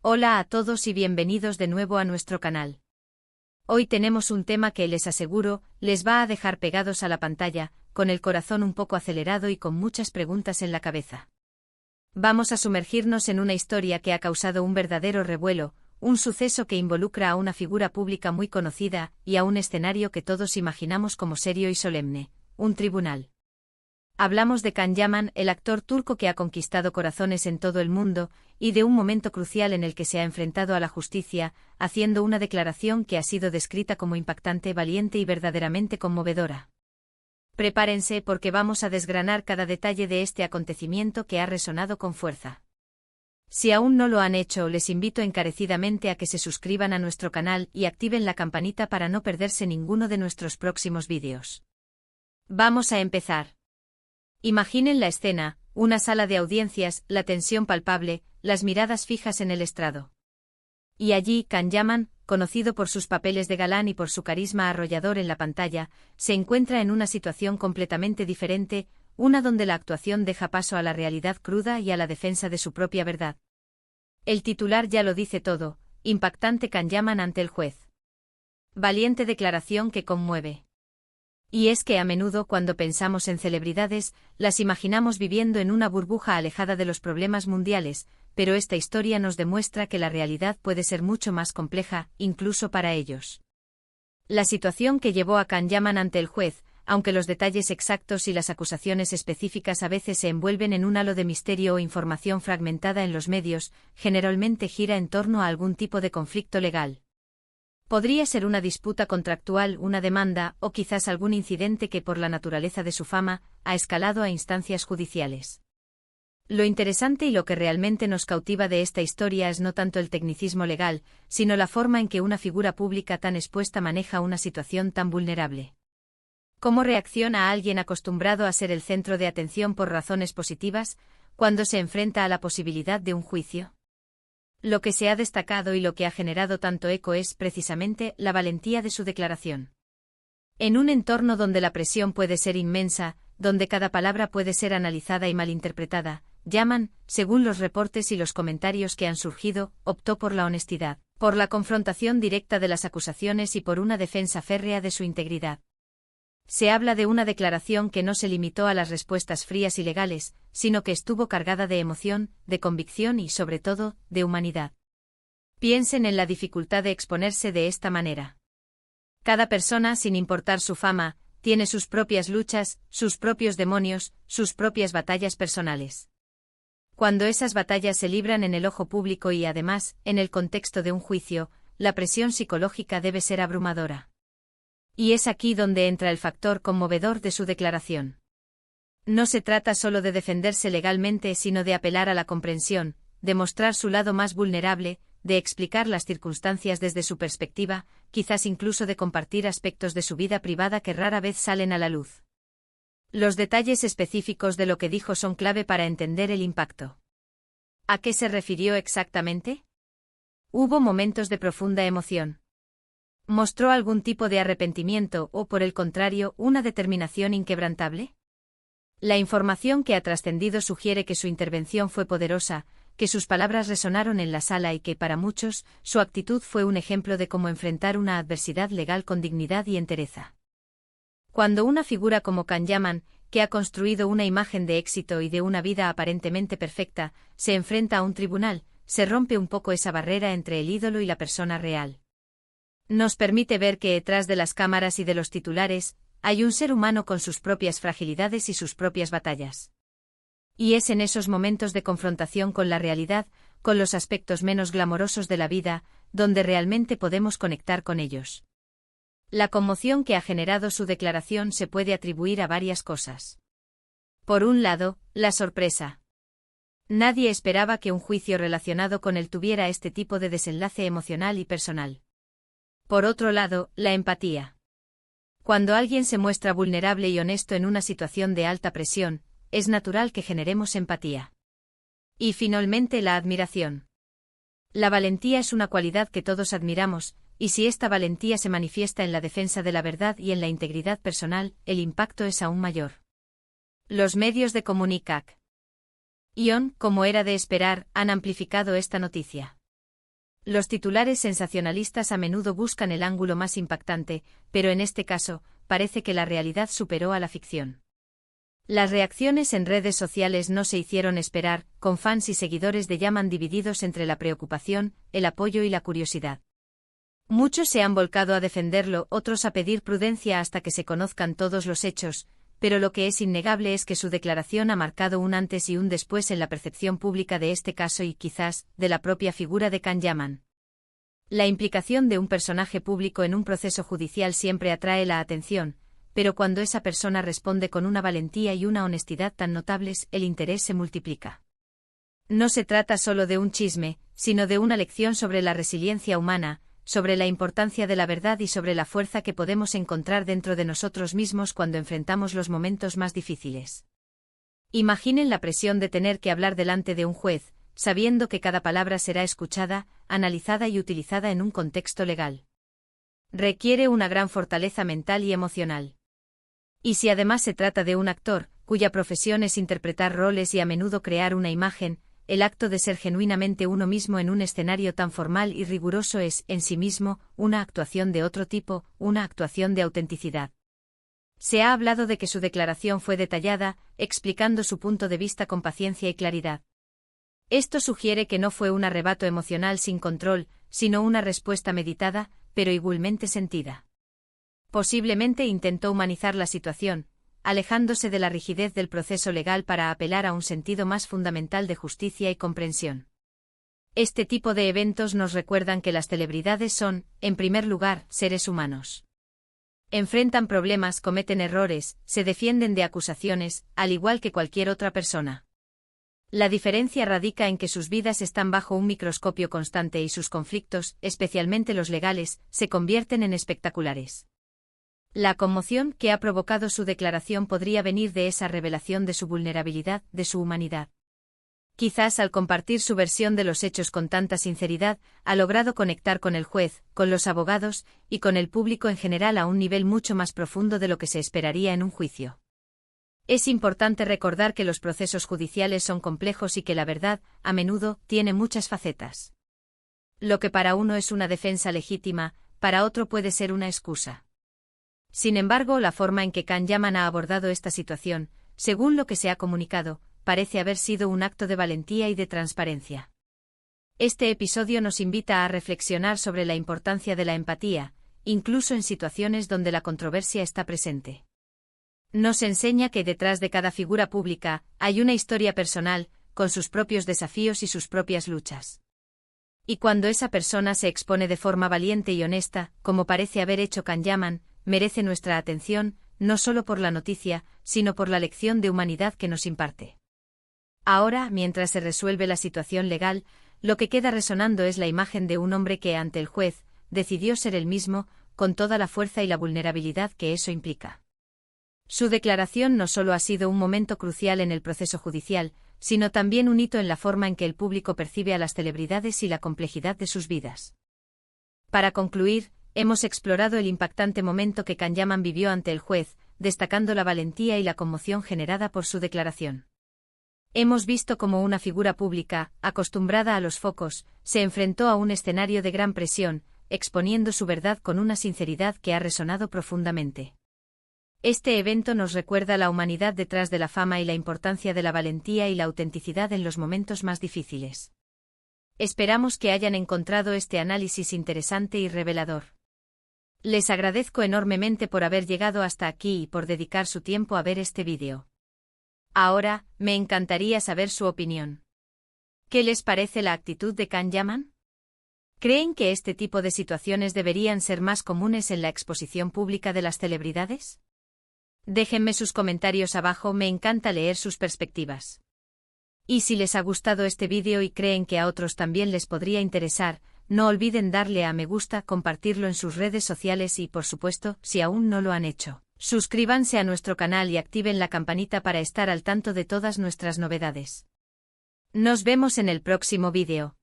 Hola a todos y bienvenidos de nuevo a nuestro canal. Hoy tenemos un tema que les aseguro, les va a dejar pegados a la pantalla, con el corazón un poco acelerado y con muchas preguntas en la cabeza. Vamos a sumergirnos en una historia que ha causado un verdadero revuelo, un suceso que involucra a una figura pública muy conocida y a un escenario que todos imaginamos como serio y solemne, un tribunal. Hablamos de Can Yaman, el actor turco que ha conquistado corazones en todo el mundo, y de un momento crucial en el que se ha enfrentado a la justicia, haciendo una declaración que ha sido descrita como impactante, valiente y verdaderamente conmovedora. Prepárense porque vamos a desgranar cada detalle de este acontecimiento que ha resonado con fuerza. Si aún no lo han hecho, les invito encarecidamente a que se suscriban a nuestro canal y activen la campanita para no perderse ninguno de nuestros próximos vídeos. Vamos a empezar. Imaginen la escena, una sala de audiencias, la tensión palpable, las miradas fijas en el estrado. Y allí, Can Yaman, conocido por sus papeles de galán y por su carisma arrollador en la pantalla, se encuentra en una situación completamente diferente, una donde la actuación deja paso a la realidad cruda y a la defensa de su propia verdad. El titular ya lo dice todo, impactante Can Yaman ante el juez. Valiente declaración que conmueve. Y es que a menudo cuando pensamos en celebridades, las imaginamos viviendo en una burbuja alejada de los problemas mundiales, pero esta historia nos demuestra que la realidad puede ser mucho más compleja, incluso para ellos. La situación que llevó a Can Yaman ante el juez, aunque los detalles exactos y las acusaciones específicas a veces se envuelven en un halo de misterio o información fragmentada en los medios, generalmente gira en torno a algún tipo de conflicto legal. Podría ser una disputa contractual, una demanda, o quizás algún incidente que por la naturaleza de su fama, ha escalado a instancias judiciales. Lo interesante y lo que realmente nos cautiva de esta historia es no tanto el tecnicismo legal, sino la forma en que una figura pública tan expuesta maneja una situación tan vulnerable. ¿Cómo reacciona alguien acostumbrado a ser el centro de atención por razones positivas, cuando se enfrenta a la posibilidad de un juicio? Lo que se ha destacado y lo que ha generado tanto eco es precisamente la valentía de su declaración. En un entorno donde la presión puede ser inmensa, donde cada palabra puede ser analizada y malinterpretada, Yaman, según los reportes y los comentarios que han surgido, optó por la honestidad, por la confrontación directa de las acusaciones y por una defensa férrea de su integridad. Se habla de una declaración que no se limitó a las respuestas frías y legales, sino que estuvo cargada de emoción, de convicción y, sobre todo, de humanidad. Piensen en la dificultad de exponerse de esta manera. Cada persona, sin importar su fama, tiene sus propias luchas, sus propios demonios, sus propias batallas personales. Cuando esas batallas se libran en el ojo público y, además, en el contexto de un juicio, la presión psicológica debe ser abrumadora. Y es aquí donde entra el factor conmovedor de su declaración. No se trata solo de defenderse legalmente, sino de apelar a la comprensión, de mostrar su lado más vulnerable, de explicar las circunstancias desde su perspectiva, quizás incluso de compartir aspectos de su vida privada que rara vez salen a la luz. Los detalles específicos de lo que dijo son clave para entender el impacto. ¿A qué se refirió exactamente? Hubo momentos de profunda emoción. ¿Mostró algún tipo de arrepentimiento o, por el contrario, una determinación inquebrantable? La información que ha trascendido sugiere que su intervención fue poderosa, que sus palabras resonaron en la sala y que, para muchos, su actitud fue un ejemplo de cómo enfrentar una adversidad legal con dignidad y entereza. Cuando una figura como Can Yaman, que ha construido una imagen de éxito y de una vida aparentemente perfecta, se enfrenta a un tribunal, se rompe un poco esa barrera entre el ídolo y la persona real. Nos permite ver que detrás de las cámaras y de los titulares, hay un ser humano con sus propias fragilidades y sus propias batallas. Y es en esos momentos de confrontación con la realidad, con los aspectos menos glamorosos de la vida, donde realmente podemos conectar con ellos. La conmoción que ha generado su declaración se puede atribuir a varias cosas. Por un lado, la sorpresa. Nadie esperaba que un juicio relacionado con él tuviera este tipo de desenlace emocional y personal. Por otro lado, la empatía. Cuando alguien se muestra vulnerable y honesto en una situación de alta presión, es natural que generemos empatía. Y finalmente la admiración. La valentía es una cualidad que todos admiramos, y si esta valentía se manifiesta en la defensa de la verdad y en la integridad personal, el impacto es aún mayor. Los medios de comunicación, como era de esperar, han amplificado esta noticia. Los titulares sensacionalistas a menudo buscan el ángulo más impactante, pero en este caso, parece que la realidad superó a la ficción. Las reacciones en redes sociales no se hicieron esperar, con fans y seguidores de Yaman divididos entre la preocupación, el apoyo y la curiosidad. Muchos se han volcado a defenderlo, otros a pedir prudencia hasta que se conozcan todos los hechos, pero lo que es innegable es que su declaración ha marcado un antes y un después en la percepción pública de este caso y, quizás, de la propia figura de Can Yaman. La implicación de un personaje público en un proceso judicial siempre atrae la atención, pero cuando esa persona responde con una valentía y una honestidad tan notables, el interés se multiplica. No se trata solo de un chisme, sino de una lección sobre la resiliencia humana, sobre la importancia de la verdad y sobre la fuerza que podemos encontrar dentro de nosotros mismos cuando enfrentamos los momentos más difíciles. Imaginen la presión de tener que hablar delante de un juez, sabiendo que cada palabra será escuchada, analizada y utilizada en un contexto legal. Requiere una gran fortaleza mental y emocional. Y si además se trata de un actor, cuya profesión es interpretar roles y a menudo crear una imagen, el acto de ser genuinamente uno mismo en un escenario tan formal y riguroso es, en sí mismo, una actuación de otro tipo, una actuación de autenticidad. Se ha hablado de que su declaración fue detallada, explicando su punto de vista con paciencia y claridad. Esto sugiere que no fue un arrebato emocional sin control, sino una respuesta meditada, pero igualmente sentida. Posiblemente intentó humanizar la situación, alejándose de la rigidez del proceso legal para apelar a un sentido más fundamental de justicia y comprensión. Este tipo de eventos nos recuerdan que las celebridades son, en primer lugar, seres humanos. Enfrentan problemas, cometen errores, se defienden de acusaciones, al igual que cualquier otra persona. La diferencia radica en que sus vidas están bajo un microscopio constante y sus conflictos, especialmente los legales, se convierten en espectaculares. La conmoción que ha provocado su declaración podría venir de esa revelación de su vulnerabilidad, de su humanidad. Quizás al compartir su versión de los hechos con tanta sinceridad, ha logrado conectar con el juez, con los abogados, y con el público en general a un nivel mucho más profundo de lo que se esperaría en un juicio. Es importante recordar que los procesos judiciales son complejos y que la verdad, a menudo, tiene muchas facetas. Lo que para uno es una defensa legítima, para otro puede ser una excusa. Sin embargo, la forma en que Can Yaman ha abordado esta situación, según lo que se ha comunicado, parece haber sido un acto de valentía y de transparencia. Este episodio nos invita a reflexionar sobre la importancia de la empatía, incluso en situaciones donde la controversia está presente. Nos enseña que detrás de cada figura pública hay una historia personal, con sus propios desafíos y sus propias luchas. Y cuando esa persona se expone de forma valiente y honesta, como parece haber hecho Can Yaman, merece nuestra atención, no solo por la noticia, sino por la lección de humanidad que nos imparte. Ahora, mientras se resuelve la situación legal, lo que queda resonando es la imagen de un hombre que, ante el juez, decidió ser él mismo, con toda la fuerza y la vulnerabilidad que eso implica. Su declaración no solo ha sido un momento crucial en el proceso judicial, sino también un hito en la forma en que el público percibe a las celebridades y la complejidad de sus vidas. Para concluir, hemos explorado el impactante momento que Can Yaman vivió ante el juez, destacando la valentía y la conmoción generada por su declaración. Hemos visto cómo una figura pública, acostumbrada a los focos, se enfrentó a un escenario de gran presión, exponiendo su verdad con una sinceridad que ha resonado profundamente. Este evento nos recuerda la humanidad detrás de la fama y la importancia de la valentía y la autenticidad en los momentos más difíciles. Esperamos que hayan encontrado este análisis interesante y revelador. Les agradezco enormemente por haber llegado hasta aquí y por dedicar su tiempo a ver este vídeo. Ahora, me encantaría saber su opinión. ¿Qué les parece la actitud de Can Yaman? ¿Creen que este tipo de situaciones deberían ser más comunes en la exposición pública de las celebridades? Déjenme sus comentarios abajo, me encanta leer sus perspectivas. Y si les ha gustado este vídeo y creen que a otros también les podría interesar, no olviden darle a me gusta, compartirlo en sus redes sociales y, por supuesto, si aún no lo han hecho, suscríbanse a nuestro canal y activen la campanita para estar al tanto de todas nuestras novedades. Nos vemos en el próximo vídeo.